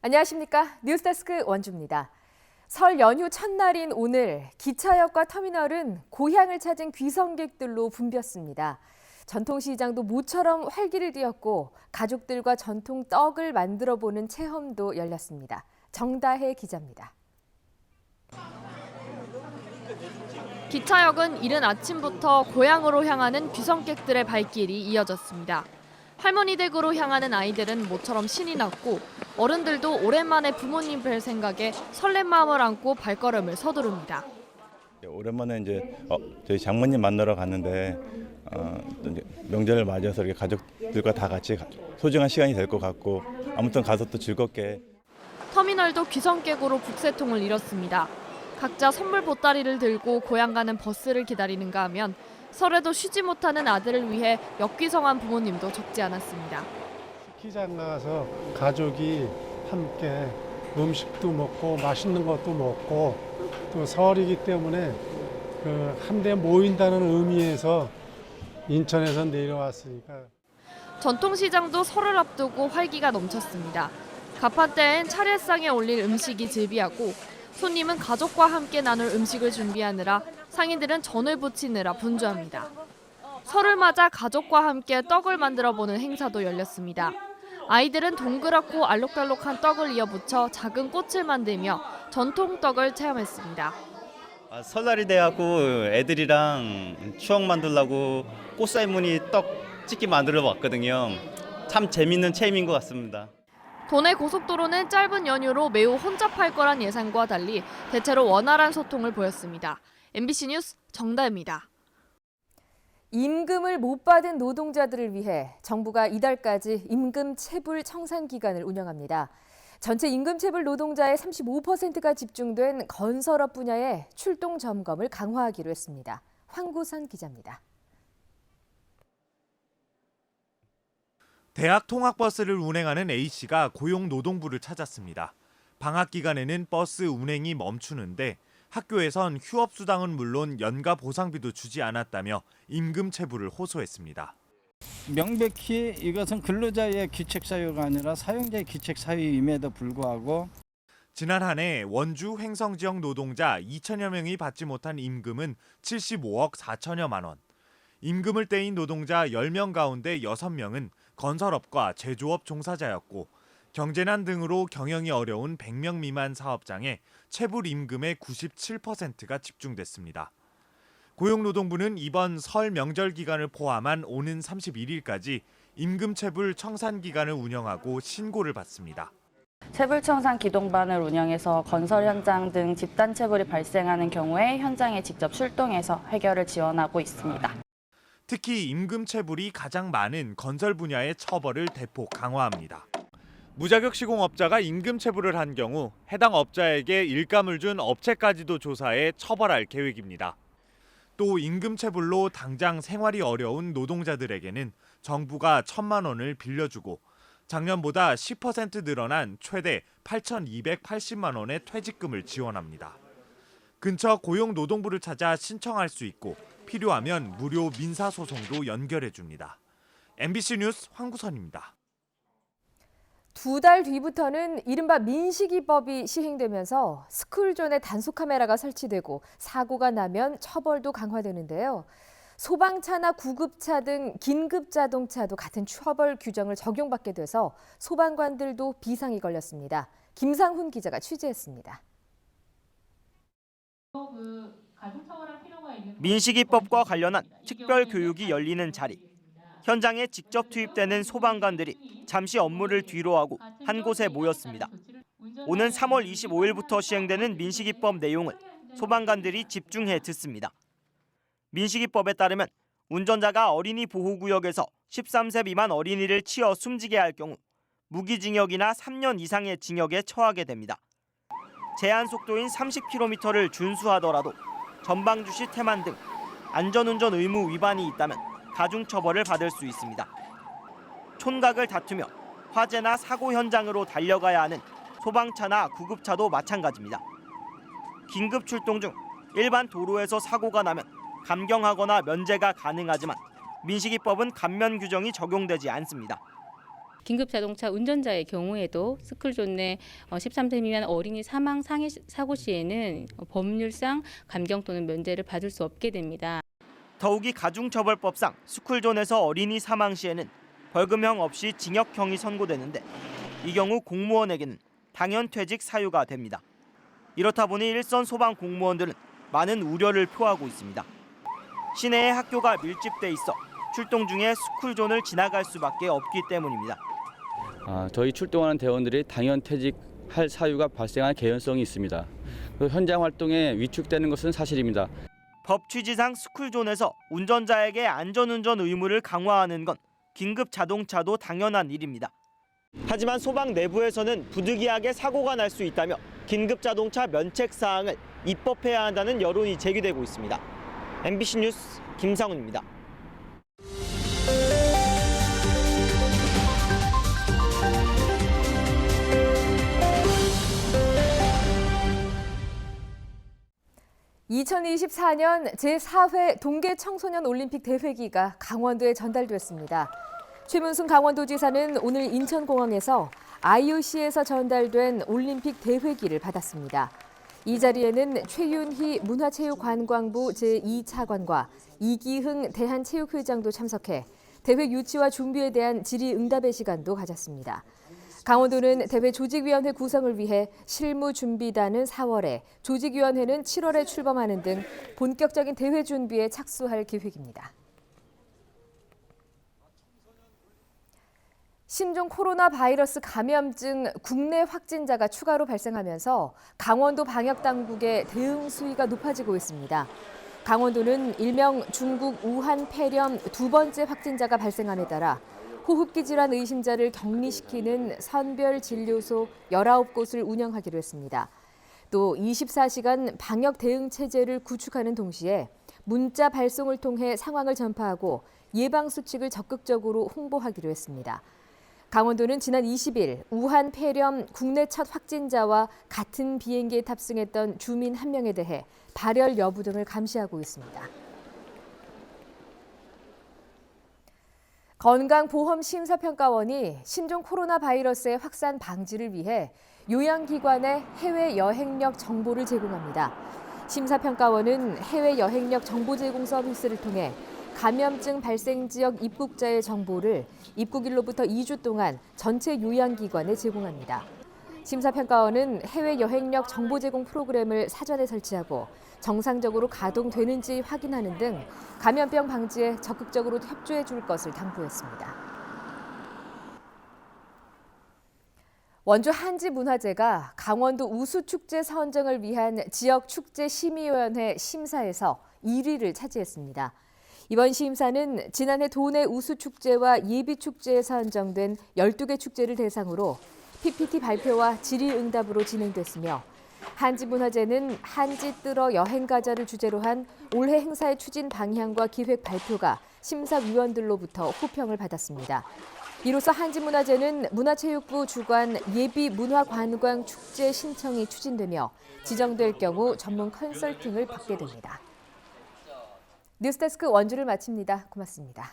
안녕하십니까. 뉴스데스크 원주입니다. 설 연휴 첫날인 오늘 기차역과 터미널은 고향을 찾은 귀성객들로 붐볐습니다. 전통시장도 모처럼 활기를 띠었고 가족들과 전통 떡을 만들어보는 체험도 열렸습니다. 정다혜 기자입니다. 기차역은 이른 아침부터 고향으로 향하는 귀성객들의 발길이 이어졌습니다. 할머니 댁으로 향하는 아이들은 모처럼 신이 났고 어른들도 오랜만에 부모님 뵐 생각에 설렘 마음을 안고 발걸음을 서두릅니다. 오랜만에 저희 장모님 만나러 갔는데 이제 명절을 맞아서 이렇게 가족들과 다 같이 소중한 시간이 될 것 같고 아무튼 가서 또 즐겁게. 터미널도 귀성객으로 북새통을 이뤘습니다. 각자 선물 보따리를 들고 고향 가는 버스를 기다리는가 하면 설에도 쉬지 못하는 아들을 위해 역귀성한 부모님도 적지 않았습니다. 스키장 가서 가족이 함께 음식도 먹고 맛있는 것도 먹고 또 설이기 때문에 한데 모인다는 의미에서 인천에서 내려왔으니까. 전통시장도 설을 앞두고 활기가 넘쳤습니다. 가판대엔 차례상에 올릴 음식이 즐비하고 손님은 가족과 함께 나눌 음식을 준비하느라 상인들은 전을 부치느라 분주합니다. 설을 맞아 가족과 함께 떡을 만들어보는 행사도 열렸습니다. 아이들은 동그랗고 알록달록한 떡을 이어붙여 작은 꽃을 만들며 전통 떡을 체험했습니다. 설날이 돼갖고 애들이랑 추억 만들려고 꽃살무늬 떡 찍기 만들어 봤거든요. 참 재밌는 체험인 것 같습니다. 도내 고속도로는 짧은 연휴로 매우 혼잡할 거란 예상과 달리 대체로 원활한 소통을 보였습니다. MBC 뉴스 정다혜입니다. 임금을 못 받은 노동자들을 위해 정부가 이달까지 임금 체불 청산 기간을 운영합니다. 전체 임금 체불 노동자의 35%가 집중된 건설업 분야의 출동 점검을 강화하기로 했습니다. 황구선 기자입니다. 대학 통학버스를 운행하는 A씨가 고용노동부를 찾았습니다. 방학 기간에는 버스 운행이 멈추는데 학교에선 휴업수당은 물론 연가 보상비도 주지 않았다며 임금 체불을 호소했습니다. 명백히 이것은 근로자의 귀책사유가 아니라 사용자의 귀책사유임에도 불구하고 지난 한 해 원주 횡성지역 노동자 2천여 명이 받지 못한 임금은 75억 4천여만 원. 임금을 떼인 노동자 10명 가운데 6명은 건설업과 제조업 종사자였고 경제난 등으로 경영이 어려운 100명 미만 사업장에 체불 임금의 97%가 집중됐습니다. 고용노동부는 이번 설 명절 기간을 포함한 오는 31일까지 임금 체불 청산 기간을 운영하고 신고를 받습니다. 체불청산 기동반을 운영해서 건설 현장 등 집단 체불이 발생하는 경우에 현장에 직접 출동해서 해결을 지원하고 있습니다. 특히 임금 체불이 가장 많은 건설 분야의 처벌을 대폭 강화합니다. 무자격 시공업자가 임금 체불을 한 경우 해당 업자에게 일감을 준 업체까지도 조사해 처벌할 계획입니다. 또 임금 체불로 당장 생활이 어려운 노동자들에게는 정부가 1,000만 원을 빌려주고 작년보다 10% 늘어난 최대 8,280만 원의 퇴직금을 지원합니다. 근처 고용노동부를 찾아 신청할 수 있고 필요하면 무료 민사소송도 연결해 줍니다. MBC 뉴스 황구선입니다. 2달 뒤부터는 이른바 민식이법이 시행되면서 스쿨존에 단속 카메라가 설치되고 사고가 나면 처벌도 강화되는데요. 소방차나 구급차 등 긴급 자동차도 같은 처벌 규정을 적용받게 돼서 소방관들도 비상이 걸렸습니다. 김상훈 기자가 취재했습니다. 민식이법과 관련한 특별 교육이 열리는 자리. 현장에 직접 투입되는 소방관들이 잠시 업무를 뒤로하고 한 곳에 모였습니다. 오는 3월 25일부터 시행되는 민식이법 내용을 소방관들이 집중해 듣습니다. 민식이법에 따르면 운전자가 어린이 보호구역에서 13세 미만 어린이를 치어 숨지게 할 경우 무기징역이나 3년 이상의 징역에 처하게 됩니다. 제한 속도인 30km를 준수하더라도 전방주시 태만 등 안전운전 의무 위반이 있다면 가중처벌을 받을 수 있습니다. 촌각을 다투며 화재나 사고 현장으로 달려가야 하는 소방차나 구급차도 마찬가지입니다. 긴급 출동 중 일반 도로에서 사고가 나면 감경하거나 면제가 가능하지만 민식이법은 감면 규정이 적용되지 않습니다. 긴급 자동차 운전자의 경우에도 스쿨존 내 13세 미만 어린이 사망 상해 사고 시에는 법률상 감경 또는 면제를 받을 수 없게 됩니다. 더욱이 가중처벌법상 스쿨존에서 어린이 사망 시에는 벌금형 없이 징역형이 선고되는데 이 경우 공무원에게는 당연퇴직 사유가 됩니다. 이렇다 보니 일선 소방 공무원들은 많은 우려를 표하고 있습니다. 시내에 학교가 밀집돼 있어 출동 중에 스쿨존을 지나갈 수밖에 없기 때문입니다. 저희 출동하는 대원들이 당연퇴직할 사유가 발생할 개연성이 있습니다. 현장 활동에 위축되는 것은 사실입니다. 법 취지상 스쿨존에서 운전자에게 안전운전 의무를 강화하는 건 긴급 자동차도 당연한 일입니다. 하지만 소방 내부에서는 부득이하게 사고가 날 수 있다며 긴급 자동차 면책 사항을 입법해야 한다는 여론이 제기되고 있습니다. MBC 뉴스 김상훈입니다. (2024년) 제4회 동계 청소년 올림픽 대회기가 강원도에 전달됐습니다. 최문순 강원도지사는 오늘 인천공항에서 IOC에서 전달된 올림픽 대회기를 받았습니다. 이 자리에는 최윤희 문화체육관광부 제2차관과 이기흥 대한체육회장도 참석해 대회 유치와 준비에 대한 질의응답의 시간도 가졌습니다. 강원도는 대회 조직위원회 구성을 위해 실무준비단은 4월에, 조직위원회는 7월에 출범하는 등 본격적인 대회 준비에 착수할 계획입니다. 신종 코로나 바이러스 감염증 국내 확진자가 추가로 발생하면서 강원도 방역당국의 대응 수위가 높아지고 있습니다. 강원도는 일명 중국 우한 폐렴 두 번째 확진자가 발생함에 따라 호흡기 질환 의심자를 격리시키는 선별진료소 19곳을 운영하기로 했습니다. 또 24시간 방역 대응 체제를 구축하는 동시에 문자 발송을 통해 상황을 전파하고 예방 수칙을 적극적으로 홍보하기로 했습니다. 강원도는 지난 20일 우한 폐렴 국내 첫 확진자와 같은 비행기에 탑승했던 주민 1명에 대해 발열 여부 등을 감시하고 있습니다. 건강보험심사평가원이 신종 코로나 바이러스의 확산 방지를 위해 요양기관의 해외 여행력 정보를 제공합니다. 심사평가원은 해외 여행력 정보 제공 서비스를 통해 감염증 발생 지역 입국자의 정보를 입국일로부터 2주 동안 전체 요양기관에 제공합니다. 심사평가원은 해외 여행력 정보 제공 프로그램을 사전에 설치하고 정상적으로 가동되는지 확인하는 등 감염병 방지에 적극적으로 협조해 줄 것을 당부했습니다. 원주 한지문화제가 강원도 우수축제 선정을 위한 지역축제심의위원회 심사에서 1위를 차지했습니다. 이번 심사는 지난해 도내 우수축제와 예비축제에 선정된 12개 축제를 대상으로 PPT 발표와 질의응답으로 진행됐으며 한지문화제는 한지 뜰어 여행가자를 주제로 한 올해 행사의 추진 방향과 기획 발표가 심사위원들로부터 호평을 받았습니다. 이로써 한지문화제는 문화체육부 주관 예비문화관광축제 신청이 추진되며 지정될 경우 전문 컨설팅을 받게 됩니다. 뉴스데스크 원주를 마칩니다. 고맙습니다.